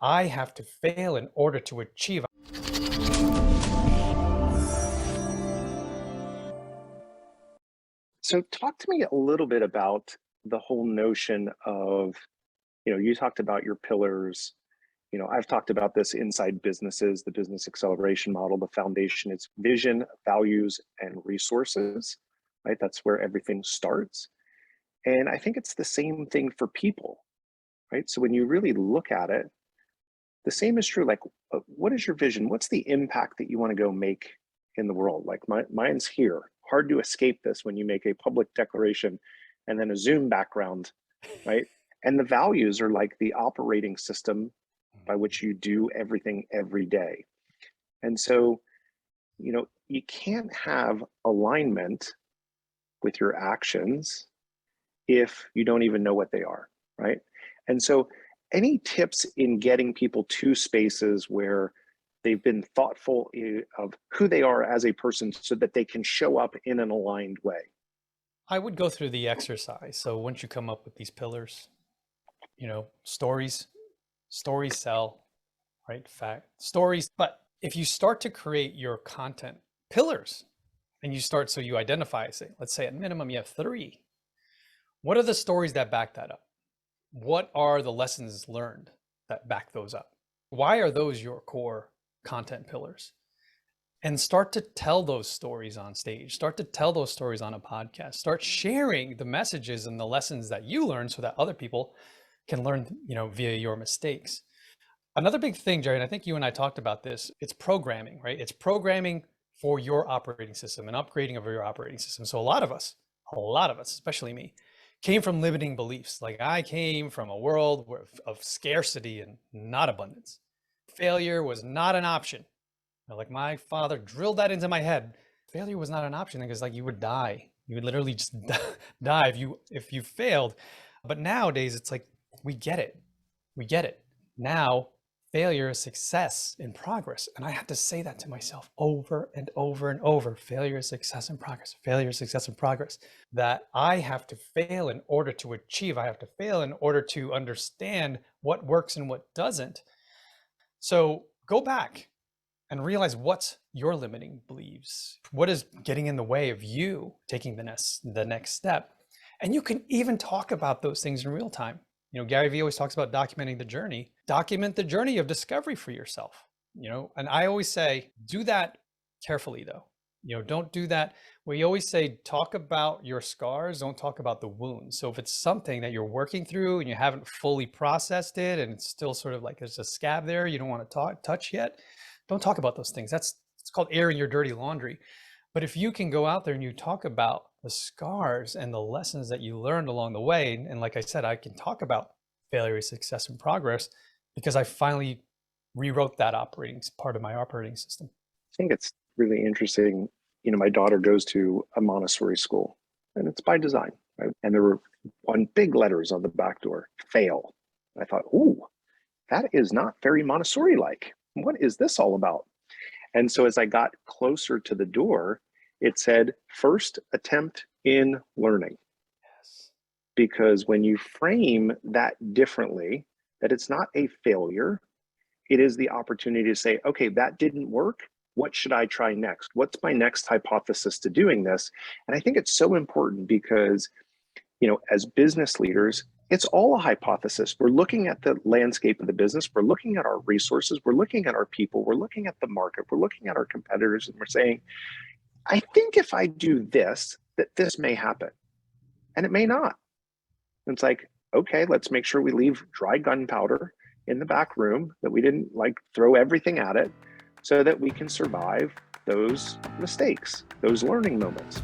I have to fail in order to achieve. So talk to me a little bit about the whole notion of, you talked about your pillars. I've talked about this inside businesses, the business acceleration model. The foundation is vision, values, and resources, right? That's where everything starts. And I think it's the same thing for people, right? So when you really look at it, the same is true. Like, what is your vision? What's the impact that you want to go make in the world? Like mine's here. Hard to escape this when you make a public declaration and then a Zoom background, right? And the values are like the operating system by which you do everything every day. And so, you can't have alignment with your actions if you don't even know what they are, right? And so, any tips in getting people to spaces where they've been thoughtful of who they are as a person so that they can show up in an aligned way? I would go through the exercise. So once you come up with these pillars, stories sell, right? Fact, stories. But if you start to create your content pillars and so you identify, let's say at minimum you have 3. What are the stories that back that up? What are the lessons learned that back those up? Why are those your core content pillars? And start to tell those stories on stage, start to tell those stories on a podcast, start sharing the messages and the lessons that you learn so that other people can learn, via your mistakes. Another big thing, Jerry, and I think you and I talked about this, it's programming, right? It's programming for your operating system and upgrading of your operating system. So a lot of us, especially me, came from limiting beliefs. Like I came from a world of scarcity and not abundance. Failure was not an option. Like my father drilled that into my head. Failure was not an option because like you would die. You would literally just die if you failed. But nowadays it's like we get it. We get it. Now failure is success in progress. And I had to say that to myself over and over and over. Failure is success in progress. Failure is success in progress. That I have to fail in order to achieve. I have to fail in order to understand what works and what doesn't. So go back and realize what's your limiting beliefs. What is getting in the way of you taking the next step? And you can even talk about those things in real time. Gary Vee always talks about documenting the journey. Document the journey of discovery for yourself. And I always say, do that carefully though. Don't do that. We always say, talk about your scars, don't talk about the wounds. So if it's something that you're working through and you haven't fully processed it and it's still sort of like there's a scab there you don't want to touch yet, don't talk about those things. It's called airing your dirty laundry. But if you can go out there and you talk about the scars and the lessons that you learned along the way, and like I said, I can talk about failure, success, and progress because I finally rewrote that part of my operating system. I think it's really interesting. My daughter goes to a Montessori school and it's by design, right? And there were on big letters on the back door, fail. I thought, ooh, that is not very Montessori-like. What is this all about? And so as I got closer to the door, it said, first attempt in learning. Yes. Because when you frame that differently, that it's not a failure, it is the opportunity to say, okay, that didn't work. What should I try next? What's my next hypothesis to doing this? And I think it's so important because, as business leaders, it's all a hypothesis. We're looking at the landscape of the business. We're looking at our resources. We're looking at our people. We're looking at the market. We're looking at our competitors. And we're saying, I think if I do this, that this may happen. And it may not. And it's like, okay, let's make sure we leave dry gunpowder in the back room, that we didn't throw everything at it so that we can survive those mistakes, those learning moments.